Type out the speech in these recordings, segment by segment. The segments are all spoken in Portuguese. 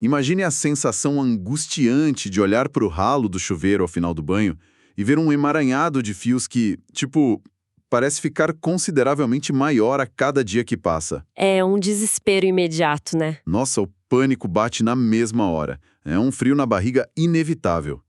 Imagine a sensação angustiante de olhar para o ralo do chuveiro ao final do banho e ver um emaranhado de fios que, parece ficar consideravelmente maior a cada dia que passa. É um desespero imediato, né? Nossa, o pânico bate na mesma hora. É um frio na barriga inevitável.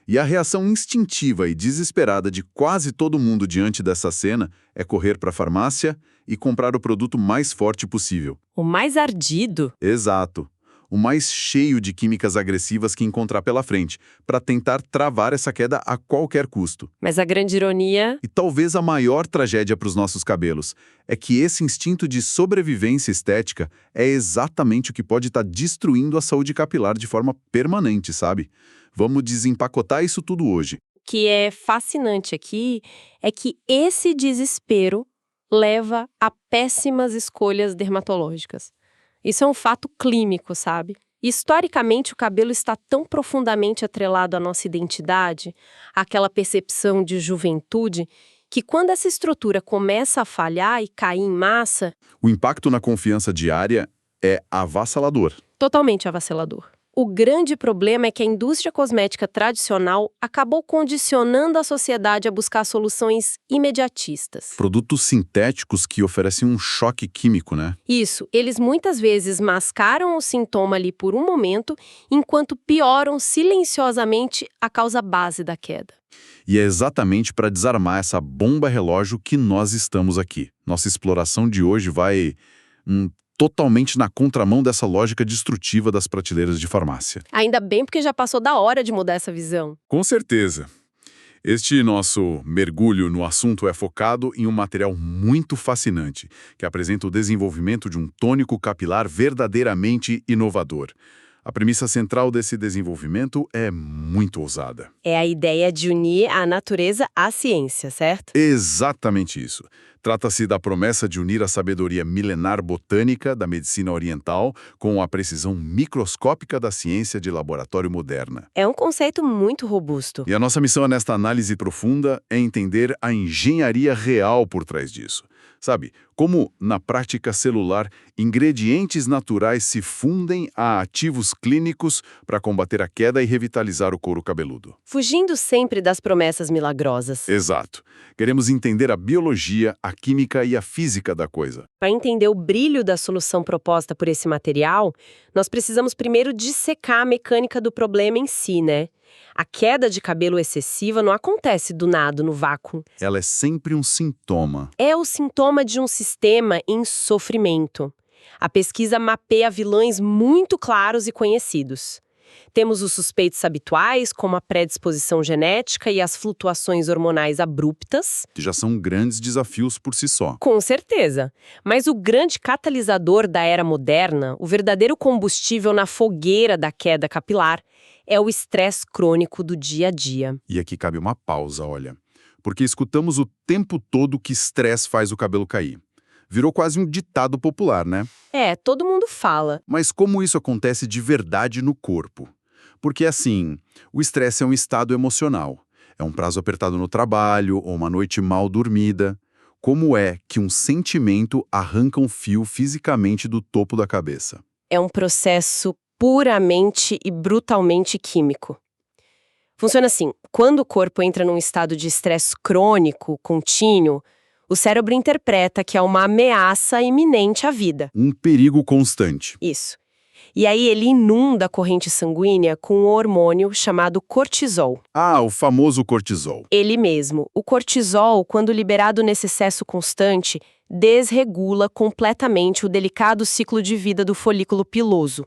E a reação instintiva e desesperada de quase todo mundo diante dessa cena é correr para a farmácia e comprar o produto mais forte possível. O mais ardido. Exato. O mais cheio de químicas agressivas que encontrar pela frente, para tentar travar essa queda a qualquer custo. Mas a grande ironia... E talvez a maior tragédia para os nossos cabelos é que esse instinto de sobrevivência estética é exatamente o que pode estar destruindo a saúde capilar de forma permanente, sabe? Vamos desempacotar isso tudo hoje. O que é fascinante aqui é que esse desespero leva a péssimas escolhas dermatológicas. Isso é um fato clínico, sabe? Historicamente, o cabelo está tão profundamente atrelado à nossa identidade, àquela percepção de juventude, que quando essa estrutura começa a falhar e cair em massa... O impacto na confiança diária é avassalador. Totalmente avassalador. O grande problema é que a indústria cosmética tradicional acabou condicionando a sociedade a buscar soluções imediatistas. Produtos sintéticos que oferecem um choque químico, né? Isso, eles muitas vezes mascaram o sintoma ali por um momento, enquanto pioram silenciosamente a causa base da queda. E é exatamente para desarmar essa bomba relógio que nós estamos aqui. Nossa exploração de hoje vai... totalmente na contramão dessa lógica destrutiva das prateleiras de farmácia. Ainda bem, porque já passou da hora de mudar essa visão. Com certeza. Este nosso mergulho no assunto é focado em um material muito fascinante, que apresenta o desenvolvimento de um tônico capilar verdadeiramente inovador. A premissa central desse desenvolvimento é muito ousada. É a ideia de unir a natureza à ciência, certo? Exatamente isso. Trata-se da promessa de unir a sabedoria milenar botânica da medicina oriental com a precisão microscópica da ciência de laboratório moderna. É um conceito muito robusto. E a nossa missão nesta análise profunda é entender a engenharia real por trás disso. Sabe, como, na prática celular, ingredientes naturais se fundem a ativos clínicos para combater a queda e revitalizar o couro cabeludo. Fugindo sempre das promessas milagrosas. Exato. Queremos entender a biologia, a química e a física da coisa. Para entender o brilho da solução proposta por esse material, nós precisamos primeiro dissecar a mecânica do problema em si, né? A queda de cabelo excessiva não acontece do nada, no vácuo. Ela é sempre um sintoma. É o sintoma de um sistema em sofrimento. A pesquisa mapeia vilões muito claros e conhecidos. Temos os suspeitos habituais, como a predisposição genética e as flutuações hormonais abruptas. Que já são grandes desafios por si só. Com certeza. Mas o grande catalisador da era moderna, o verdadeiro combustível na fogueira da queda capilar, é o estresse crônico do dia a dia. E aqui cabe uma pausa, olha. Porque escutamos o tempo todo que estresse faz o cabelo cair. Virou quase um ditado popular, né? É, todo mundo fala. Mas como isso acontece de verdade no corpo? Porque, assim, o estresse é um estado emocional. É um prazo apertado no trabalho ou uma noite mal dormida. Como é que um sentimento arranca um fio fisicamente do topo da cabeça? É um processo puramente e brutalmente químico. Funciona assim, quando o corpo entra num estado de estresse crônico, contínuo, o cérebro interpreta que é uma ameaça iminente à vida. Um perigo constante. Isso. E aí ele inunda a corrente sanguínea com um hormônio chamado cortisol. Ah, o famoso cortisol. Ele mesmo. O cortisol, quando liberado nesse excesso constante, desregula completamente o delicado ciclo de vida do folículo piloso.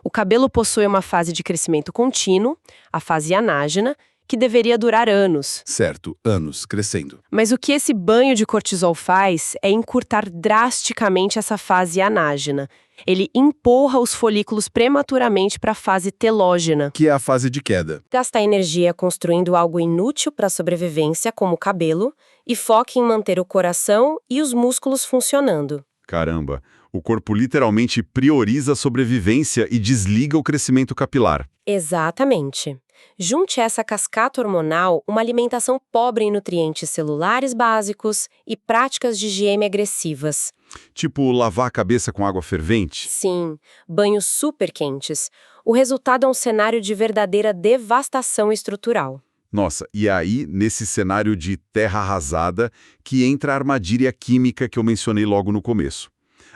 O cabelo possui uma fase de crescimento contínuo, a fase anágena, que deveria durar anos. Certo, anos, crescendo. Mas o que esse banho de cortisol faz é encurtar drasticamente essa fase anágena. Ele empurra os folículos prematuramente para a fase telógena, Que é a fase de queda. gasta energia construindo algo inútil para a sobrevivência, como o cabelo, e foca em manter o coração e os músculos funcionando. Caramba, o corpo literalmente prioriza a sobrevivência e desliga o crescimento capilar. Exatamente. Junte a essa cascata hormonal uma alimentação pobre em nutrientes celulares básicos e práticas de higiene agressivas. Tipo lavar a cabeça com água fervente? Sim, banhos super quentes. O resultado é um cenário de verdadeira devastação estrutural. Nossa, e aí, nesse cenário de terra arrasada, que entra a armadilha química que eu mencionei logo no começo.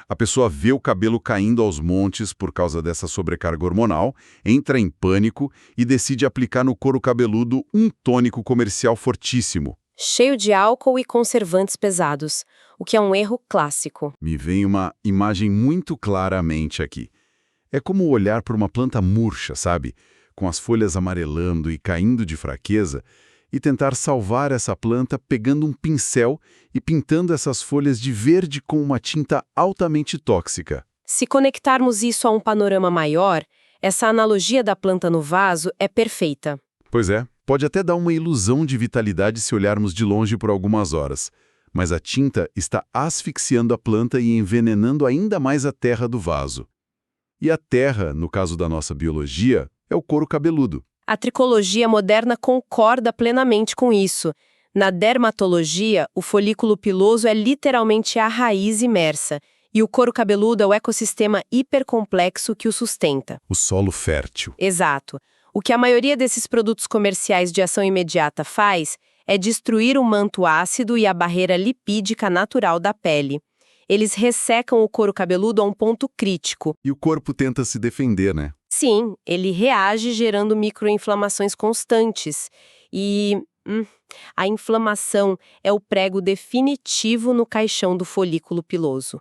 A pessoa vê o cabelo caindo aos montes por causa dessa sobrecarga hormonal, entra em pânico e decide aplicar no couro cabeludo um tônico comercial fortíssimo. Cheio de álcool e conservantes pesados, o que é um erro clássico. Me vem uma imagem muito clara à mente aqui. É como olhar para uma planta murcha, sabe? Com as folhas amarelando e caindo de fraqueza, e tentar salvar essa planta pegando um pincel e pintando essas folhas de verde com uma tinta altamente tóxica. Se conectarmos isso a um panorama maior, essa analogia da planta no vaso é perfeita. Pois é, pode até dar uma ilusão de vitalidade se olharmos de longe por algumas horas, mas a tinta está asfixiando a planta e envenenando ainda mais a terra do vaso. E a terra, no caso da nossa biologia, é o couro cabeludo. A tricologia moderna concorda plenamente com isso. Na dermatologia, o folículo piloso é literalmente a raiz imersa, e o couro cabeludo é o ecossistema hipercomplexo que o sustenta. O solo fértil. Exato. O que a maioria desses produtos comerciais de ação imediata faz é destruir o manto ácido e a barreira lipídica natural da pele. Eles ressecam o couro cabeludo a um ponto crítico. E o corpo tenta se defender, né? Sim, ele reage gerando microinflamações constantes. E a inflamação é o prego definitivo no caixão do folículo piloso.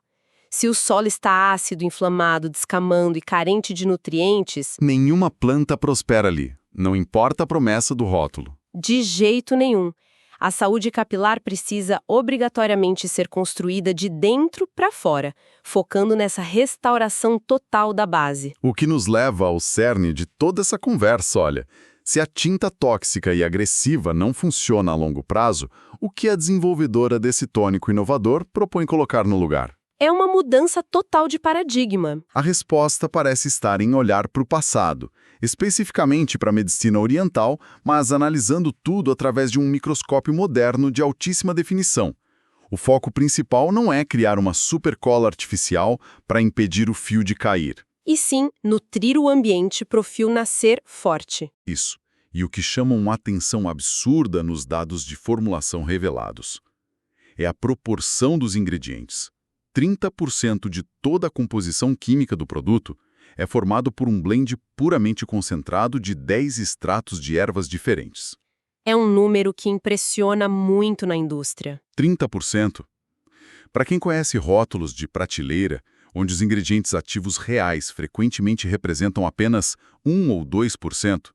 Se o solo está ácido, inflamado, descamando e carente de nutrientes... Nenhuma planta prospera ali, não importa a promessa do rótulo. De jeito nenhum. A saúde capilar precisa obrigatoriamente ser construída de dentro para fora, focando nessa restauração total da base. O que nos leva ao cerne de toda essa conversa, olha. Se a tinta tóxica e agressiva não funciona a longo prazo, o que a desenvolvedora desse tônico inovador propõe colocar no lugar? É uma mudança total de paradigma. A resposta parece estar em olhar para o passado, especificamente para a medicina oriental, mas analisando tudo através de um microscópio moderno de altíssima definição. O foco principal não é criar uma supercola artificial para impedir o fio de cair. E sim, nutrir o ambiente para o fio nascer forte. Isso. E o que chama uma atenção absurda nos dados de formulação revelados é a proporção dos ingredientes. 30% de toda a composição química do produto é formado por um blend puramente concentrado de 10 extratos de ervas diferentes. É um número que impressiona muito na indústria. 30%. Para quem conhece rótulos de prateleira, onde os ingredientes ativos reais frequentemente representam apenas 1 ou 2%,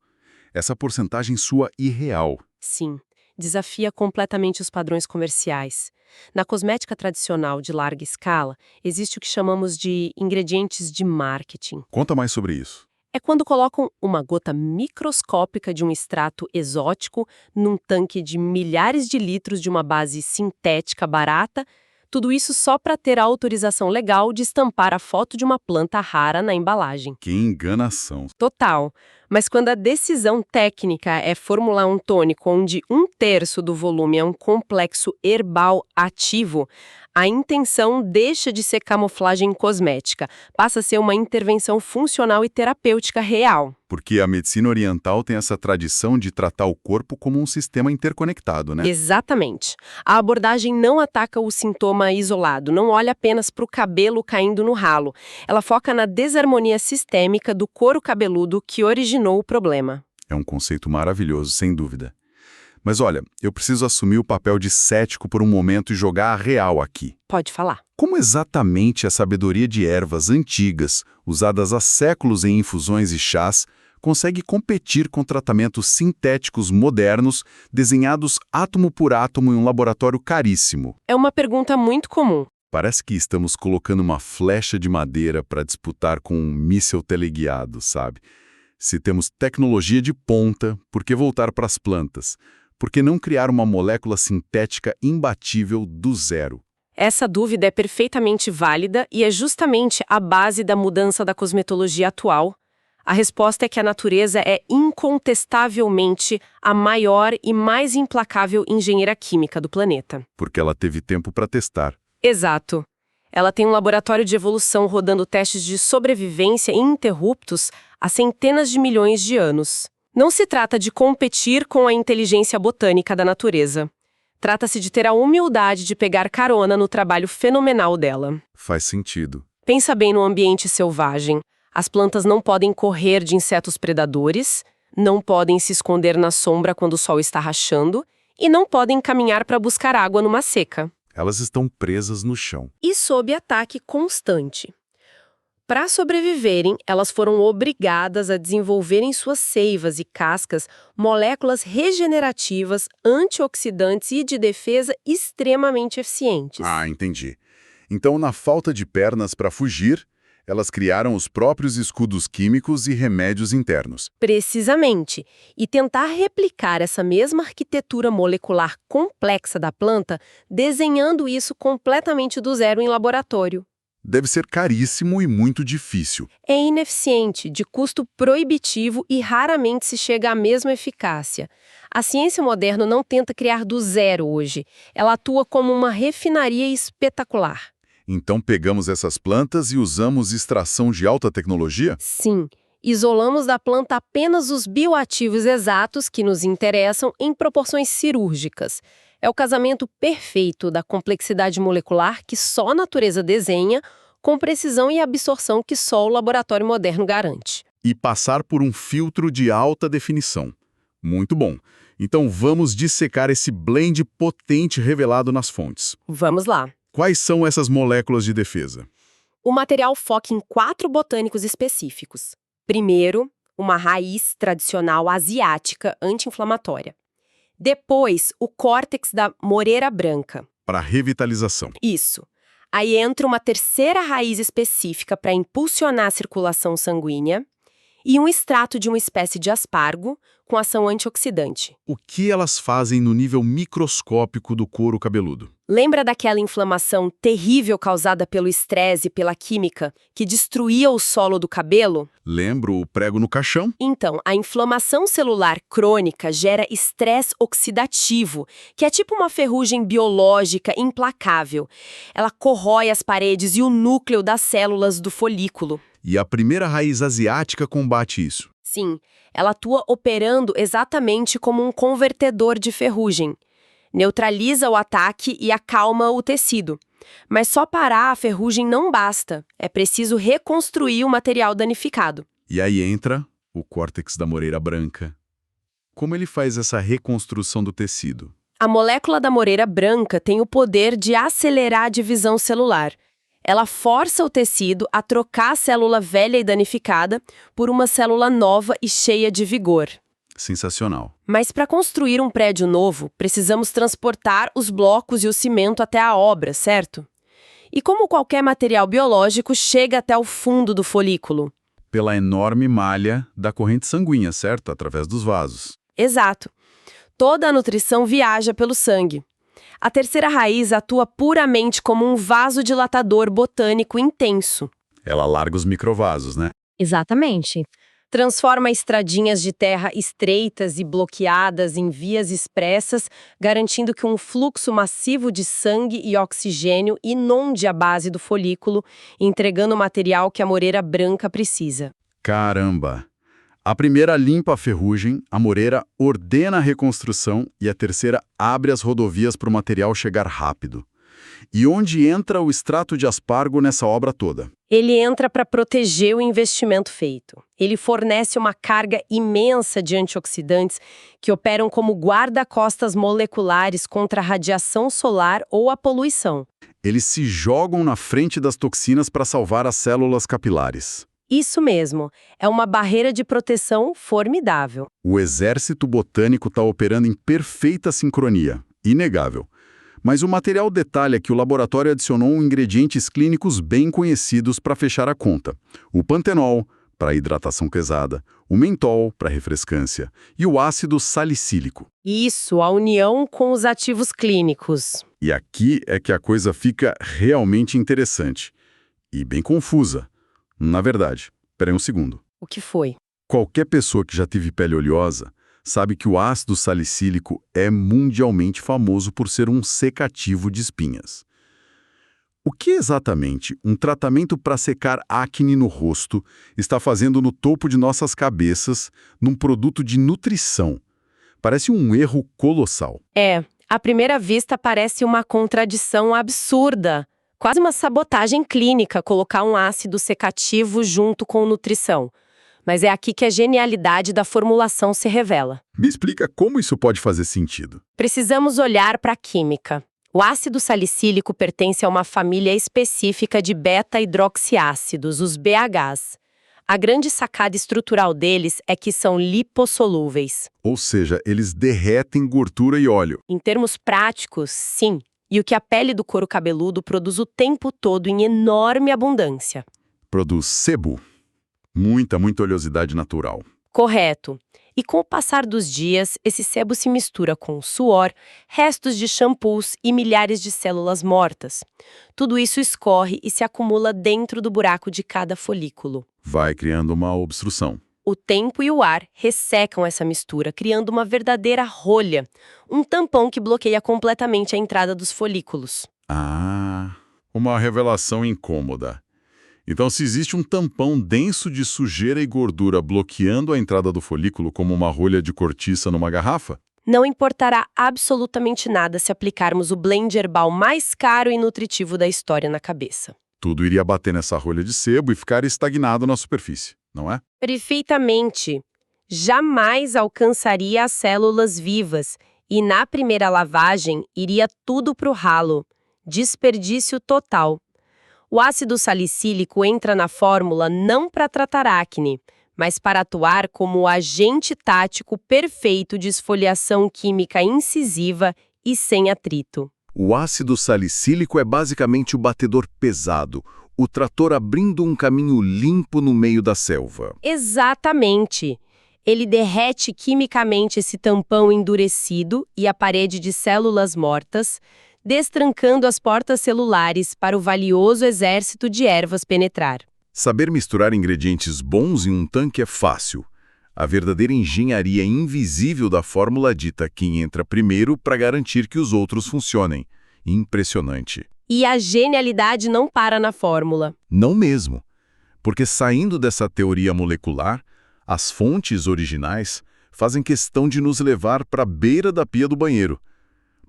essa porcentagem soa irreal. Sim, desafia completamente os padrões comerciais. Na cosmética tradicional de larga escala, existe o que chamamos de ingredientes de marketing. Conta mais sobre isso. É quando colocam uma gota microscópica de um extrato exótico num tanque de milhares de litros de uma base sintética barata, tudo isso só para ter a autorização legal de estampar a foto de uma planta rara na embalagem. Que enganação. Total. Mas quando a decisão técnica é formular um tônico onde 1/3 do volume é um complexo herbal ativo, a intenção deixa de ser camuflagem cosmética, passa a ser uma intervenção funcional e terapêutica real. Porque a medicina oriental tem essa tradição de tratar o corpo como um sistema interconectado, né? Exatamente. A abordagem não ataca o sintoma isolado, não olha apenas para o cabelo caindo no ralo. Ela foca na desarmonia sistêmica do couro cabeludo que originou o problema. É um conceito maravilhoso, sem dúvida. Mas olha, eu preciso assumir o papel de cético por um momento e jogar a real aqui. Pode falar. Como exatamente a sabedoria de ervas antigas, usadas há séculos em infusões e chás, consegue competir com tratamentos sintéticos modernos desenhados átomo por átomo em um laboratório caríssimo? É uma pergunta muito comum. Parece que estamos colocando uma flecha de madeira para disputar com um míssil teleguiado, sabe? Se temos tecnologia de ponta, por que voltar para as plantas? Por que não criar uma molécula sintética imbatível do zero? Essa dúvida é perfeitamente válida e é justamente a base da mudança da cosmetologia atual. A resposta é que a natureza é incontestavelmente a maior e mais implacável engenheira química do planeta. Porque ela teve tempo para testar. Exato. Ela tem um laboratório de evolução rodando testes de sobrevivência ininterruptos há centenas de milhões de anos. Não se trata de competir com a inteligência botânica da natureza. Trata-se de ter a humildade de pegar carona no trabalho fenomenal dela. Faz sentido. Pensa bem no ambiente selvagem. As plantas não podem correr de insetos predadores, não podem se esconder na sombra quando o sol está rachando e não podem caminhar para buscar água numa seca. Elas estão presas no chão. E sob ataque constante. Para sobreviverem, elas foram obrigadas a desenvolver em suas seivas e cascas moléculas regenerativas, antioxidantes e de defesa extremamente eficientes. Ah, entendi. Então, na falta de pernas para fugir, elas criaram os próprios escudos químicos e remédios internos. Precisamente. E tentar replicar essa mesma arquitetura molecular complexa da planta, desenhando isso completamente do zero em laboratório. Deve ser caríssimo e muito difícil. É ineficiente, de custo proibitivo e raramente se chega à mesma eficácia. A ciência moderna não tenta criar do zero hoje. Ela atua como uma refinaria espetacular. Então pegamos essas plantas e usamos extração de alta tecnologia? Sim, isolamos da planta apenas os bioativos exatos que nos interessam em proporções cirúrgicas. É o casamento perfeito da complexidade molecular que só a natureza desenha, com precisão e absorção que só o laboratório moderno garante. E passar por um filtro de alta definição. Muito bom. Então vamos dissecar esse blend potente revelado nas fontes. Vamos lá. Quais são essas moléculas de defesa? O material foca em 4 botânicos específicos. Primeiro, uma raiz tradicional asiática anti-inflamatória. Depois, o córtex da moreira branca. Para revitalização. Isso. Aí entra uma terceira raiz específica para impulsionar a circulação sanguínea e um extrato de uma espécie de aspargo com ação antioxidante. O que elas fazem no nível microscópico do couro cabeludo? Lembra daquela inflamação terrível causada pelo estresse e pela química que destruía o solo do cabelo? Lembro o prego no caixão? Então, a inflamação celular crônica gera estresse oxidativo, que é tipo uma ferrugem biológica implacável. Ela corrói as paredes e o núcleo das células do folículo. E a primeira raiz asiática combate isso. Sim, ela atua operando exatamente como um convertedor de ferrugem. Neutraliza o ataque e acalma o tecido. Mas só parar a ferrugem não basta. É preciso reconstruir o material danificado. E aí entra o córtex da moreira branca. Como ele faz essa reconstrução do tecido? A molécula da moreira branca tem o poder de acelerar a divisão celular. Ela força o tecido a trocar a célula velha e danificada por uma célula nova e cheia de vigor. Sensacional. Mas para construir um prédio novo, precisamos transportar os blocos e o cimento até a obra, certo? E como qualquer material biológico, chega até o fundo do folículo. Pela enorme malha da corrente sanguínea, certo? Através dos vasos. Exato. Toda a nutrição viaja pelo sangue. A terceira raiz atua puramente como um vasodilatador botânico intenso. Ela larga os microvasos, né? Exatamente. Transforma estradinhas de terra estreitas e bloqueadas em vias expressas, garantindo que um fluxo massivo de sangue e oxigênio inunde a base do folículo, entregando o material que a moreira branca precisa. Caramba! A primeira limpa a ferrugem, a moreira ordena a reconstrução e a terceira abre as rodovias para o material chegar rápido. E onde entra o extrato de aspargo nessa obra toda? Ele entra para proteger o investimento feito. Ele fornece uma carga imensa de antioxidantes que operam como guarda-costas moleculares contra a radiação solar ou a poluição. Eles se jogam na frente das toxinas para salvar as células capilares. Isso mesmo, é uma barreira de proteção formidável. O exército botânico está operando em perfeita sincronia, inegável. Mas o material detalha que o laboratório adicionou ingredientes clínicos bem conhecidos para fechar a conta. O pantenol, para hidratação pesada, o mentol, para refrescância, e o ácido salicílico. Isso, a união com os ativos clínicos. E aqui é que a coisa fica realmente interessante. E bem confusa. Na verdade, peraí um segundo. O que foi? Qualquer pessoa que já teve pele oleosa sabe que o ácido salicílico é mundialmente famoso por ser um secativo de espinhas. O que exatamente um tratamento para secar acne no rosto está fazendo no topo de nossas cabeças num produto de nutrição? Parece um erro colossal. À primeira vista parece uma contradição absurda. Quase uma sabotagem clínica colocar um ácido secativo junto com nutrição. Mas é aqui que a genialidade da formulação se revela. Me explica como isso pode fazer sentido. Precisamos olhar para a química. O ácido salicílico pertence a uma família específica de beta-hidroxiácidos, os BHs. A grande sacada estrutural deles é que são lipossolúveis. Ou seja, eles derretem gordura e óleo. Em termos práticos, sim. E o que a pele do couro cabeludo produz o tempo todo em enorme abundância. Produz sebo. Muita oleosidade natural. Correto. E com o passar dos dias, esse sebo se mistura com suor, restos de shampoos e milhares de células mortas. Tudo isso escorre e se acumula dentro do buraco de cada folículo. Vai criando uma obstrução. O tempo e o ar ressecam essa mistura, criando uma verdadeira rolha, um tampão que bloqueia completamente a entrada dos folículos. Uma revelação incômoda. Então, se existe um tampão denso de sujeira e gordura bloqueando a entrada do folículo como uma rolha de cortiça numa garrafa? Não importará absolutamente nada se aplicarmos o blend herbal mais caro e nutritivo da história na cabeça. Tudo iria bater nessa rolha de sebo e ficar estagnado na superfície, não é? Perfeitamente. Jamais alcançaria as células vivas e, na primeira lavagem, iria tudo para o ralo. Desperdício total. O ácido salicílico entra na fórmula não para tratar acne, mas para atuar como o agente tático perfeito de esfoliação química incisiva e sem atrito. O ácido salicílico é basicamente o batedor pesado, o trator abrindo um caminho limpo no meio da selva. Exatamente. Ele derrete quimicamente esse tampão endurecido e a parede de células mortas, destrancando as portas celulares para o valioso exército de ervas penetrar. Saber misturar ingredientes bons em um tanque é fácil. A verdadeira engenharia invisível da fórmula dita quem entra primeiro para garantir que os outros funcionem. Impressionante. E a genialidade não para na fórmula. Não mesmo. Porque saindo dessa teoria molecular, as fontes originais fazem questão de nos levar para a beira da pia do banheiro.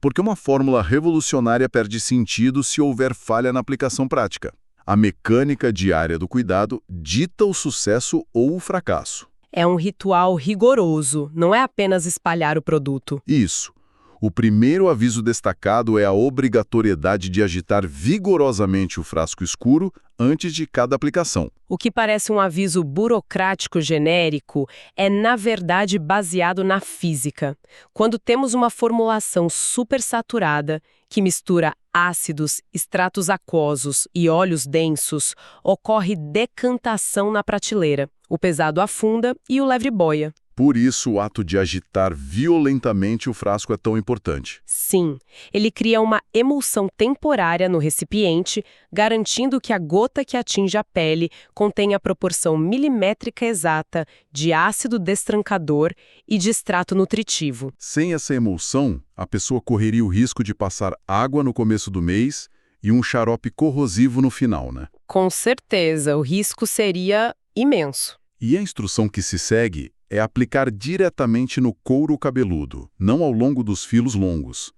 Porque uma fórmula revolucionária perde sentido se houver falha na aplicação prática. A mecânica diária do cuidado dita o sucesso ou o fracasso. É um ritual rigoroso, não é apenas espalhar o produto. Isso. O primeiro aviso destacado é a obrigatoriedade de agitar vigorosamente o frasco escuro antes de cada aplicação. O que parece um aviso burocrático genérico é, na verdade, baseado na física. Quando temos uma formulação supersaturada que mistura ácidos, extratos aquosos e óleos densos, ocorre decantação na prateleira. O pesado afunda e o leve boia. Por isso, o ato de agitar violentamente o frasco é tão importante. Sim, ele cria uma emulsão temporária no recipiente, garantindo que a gota que atinge a pele contenha a proporção milimétrica exata de ácido destrancador e de extrato nutritivo. Sem essa emulsão, a pessoa correria o risco de passar água no começo do mês e um xarope corrosivo no final, né? Com certeza, o risco seria imenso. E a instrução que se segue é aplicar diretamente no couro cabeludo, não ao longo dos fios longos.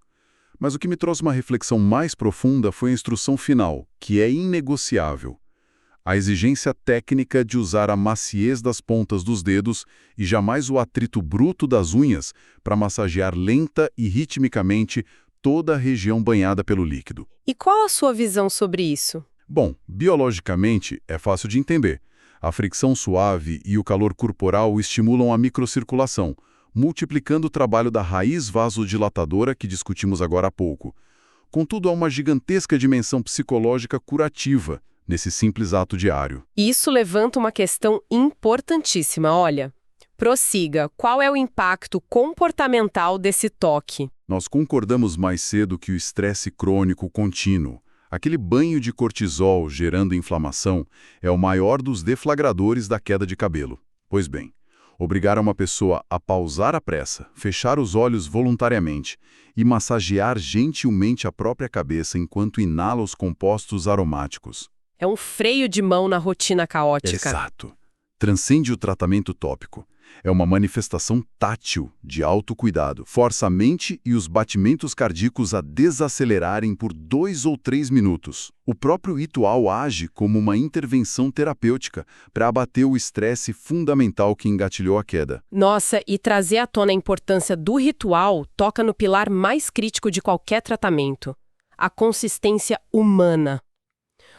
Mas o que me trouxe uma reflexão mais profunda foi a instrução final, que é inegociável. A exigência técnica de usar a maciez das pontas dos dedos e jamais o atrito bruto das unhas para massagear lenta e ritmicamente toda a região banhada pelo líquido. E qual a sua visão sobre isso? Bom, biologicamente é fácil de entender. A fricção suave e o calor corporal estimulam a microcirculação, multiplicando o trabalho da raiz vasodilatadora que discutimos agora há pouco. Contudo, há uma gigantesca dimensão psicológica curativa nesse simples ato diário. Isso levanta uma questão importantíssima, olha. Prossiga, qual é o impacto comportamental desse toque? Nós concordamos mais cedo que o estresse crônico contínuo, aquele banho de cortisol gerando inflamação, é o maior dos deflagradores da queda de cabelo. Pois bem, Obrigar uma pessoa a pausar a pressa, fechar os olhos voluntariamente e massagear gentilmente a própria cabeça enquanto inala os compostos aromáticos. É um freio de mão na rotina caótica. Exato. Transcende o tratamento tópico. É uma manifestação tátil de autocuidado. Força a mente e os batimentos cardíacos a desacelerarem por 2 ou 3 minutos. O próprio ritual age como uma intervenção terapêutica para abater o estresse fundamental que engatilhou a queda. Nossa, e trazer à tona a importância do ritual toca no pilar mais crítico de qualquer tratamento: a consistência humana.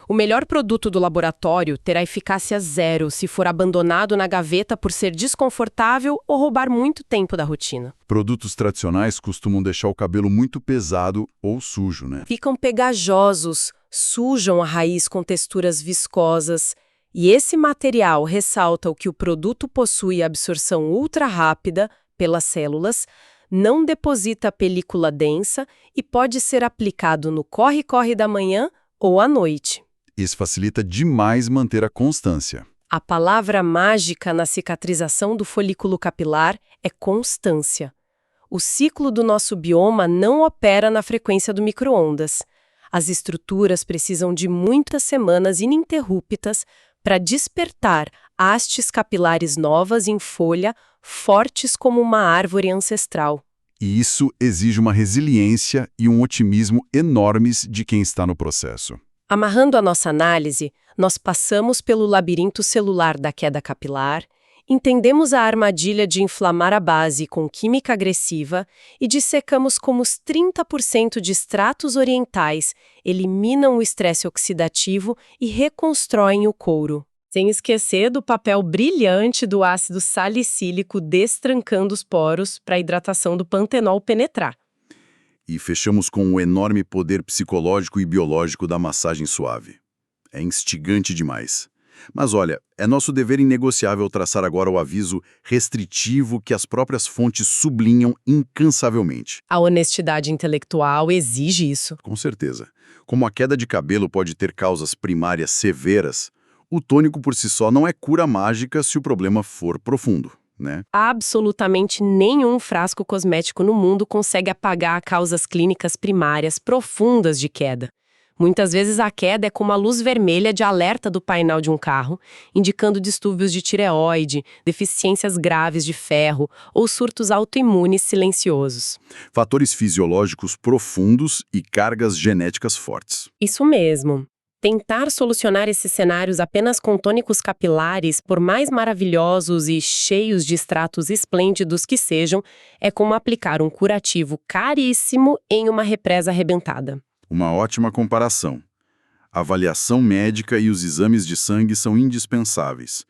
O melhor produto do laboratório terá eficácia zero se for abandonado na gaveta por ser desconfortável ou roubar muito tempo da rotina. Produtos tradicionais costumam deixar o cabelo muito pesado ou sujo, né? Ficam pegajosos, sujam a raiz com texturas viscosas, e esse material ressalta o que o produto possui absorção ultra rápida pelas células, não deposita película densa e pode ser aplicado no corre-corre da manhã ou à noite. Isso facilita demais manter a constância. A palavra mágica na cicatrização do folículo capilar é constância. O ciclo do nosso bioma não opera na frequência do micro-ondas. As estruturas precisam de muitas semanas ininterruptas para despertar hastes capilares novas em folha, fortes como uma árvore ancestral. E isso exige uma resiliência e um otimismo enormes de quem está no processo. Amarrando a nossa análise, nós passamos pelo labirinto celular da queda capilar, entendemos a armadilha de inflamar a base com química agressiva e dissecamos como os 30% de extratos orientais eliminam o estresse oxidativo e reconstroem o couro. Sem esquecer do papel brilhante do ácido salicílico destrancando os poros para a hidratação do pantenol penetrar. E fechamos com o enorme poder psicológico e biológico da massagem suave. É instigante demais. Mas olha, é nosso dever inegociável traçar agora o aviso restritivo que as próprias fontes sublinham incansavelmente. A honestidade intelectual exige isso. Com certeza. Como a queda de cabelo pode ter causas primárias severas, o tônico por si só não é cura mágica se o problema for profundo, né? Absolutamente nenhum frasco cosmético no mundo consegue apagar causas clínicas primárias profundas de queda. Muitas vezes a queda é como a luz vermelha de alerta do painel de um carro, indicando distúrbios de tireoide, deficiências graves de ferro ou surtos autoimunes silenciosos. Fatores fisiológicos profundos e cargas genéticas fortes. Isso mesmo. Tentar solucionar esses cenários apenas com tônicos capilares, por mais maravilhosos e cheios de extratos esplêndidos que sejam, é como aplicar um curativo caríssimo em uma represa arrebentada. Uma ótima comparação. A avaliação médica e os exames de sangue são indispensáveis.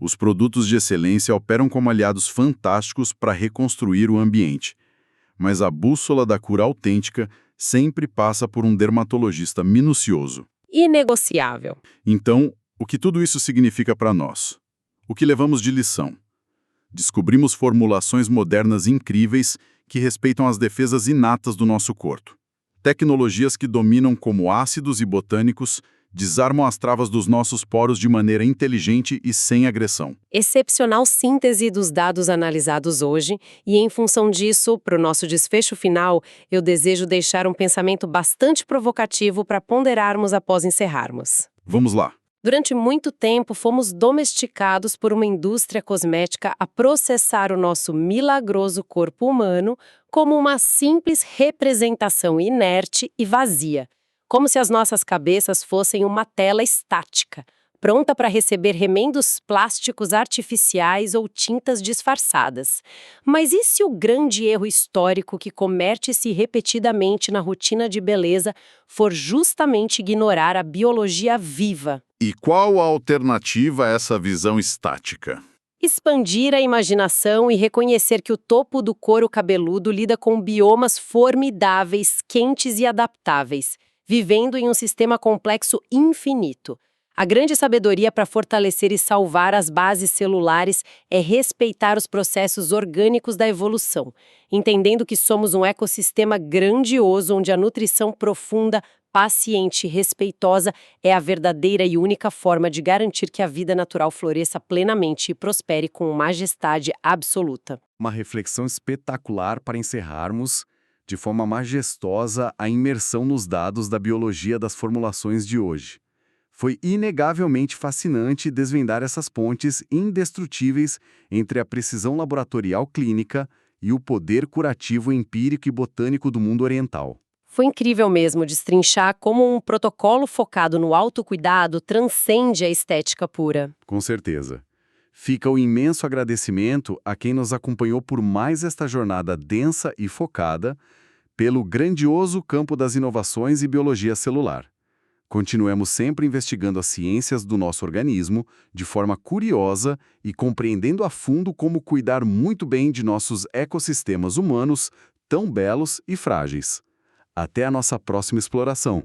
Os produtos de excelência operam como aliados fantásticos para reconstruir o ambiente. Mas a bússola da cura autêntica sempre passa por um dermatologista minucioso. Inegociável. Então, o que tudo isso significa para nós? O que levamos de lição? Descobrimos formulações modernas incríveis que respeitam as defesas inatas do nosso corpo. Tecnologias que dominam como ácidos e botânicos, desarmam as travas dos nossos poros de maneira inteligente e sem agressão. Excepcional síntese dos dados analisados hoje, e em função disso, para o nosso desfecho final, eu desejo deixar um pensamento bastante provocativo para ponderarmos após encerrarmos. Vamos lá. Durante muito tempo, fomos domesticados por uma indústria cosmética a processar o nosso milagroso corpo humano como uma simples representação inerte e vazia, como se as nossas cabeças fossem uma tela estática, pronta para receber remendos plásticos artificiais ou tintas disfarçadas. Mas e se o grande erro histórico que comete-se repetidamente na rotina de beleza for justamente ignorar a biologia viva? E qual a alternativa a essa visão estática? Expandir a imaginação e reconhecer que o topo do couro cabeludo lida com biomas formidáveis, quentes e adaptáveis, vivendo em um sistema complexo infinito. A grande sabedoria para fortalecer e salvar as bases celulares é respeitar os processos orgânicos da evolução, entendendo que somos um ecossistema grandioso onde a nutrição profunda, paciente e respeitosa é a verdadeira e única forma de garantir que a vida natural floresça plenamente e prospere com majestade absoluta. Uma reflexão espetacular para encerrarmos, de forma majestosa, a imersão nos dados da biologia das formulações de hoje. Foi inegavelmente fascinante desvendar essas pontes indestrutíveis entre a precisão laboratorial clínica e o poder curativo empírico e botânico do mundo oriental. Foi incrível mesmo destrinchar como um protocolo focado no autocuidado transcende a estética pura. Com certeza. Fica o imenso agradecimento a quem nos acompanhou por mais esta jornada densa e focada pelo grandioso campo das inovações e biologia celular. Continuemos sempre investigando as ciências do nosso organismo de forma curiosa e compreendendo a fundo como cuidar muito bem de nossos ecossistemas humanos tão belos e frágeis. Até a nossa próxima exploração.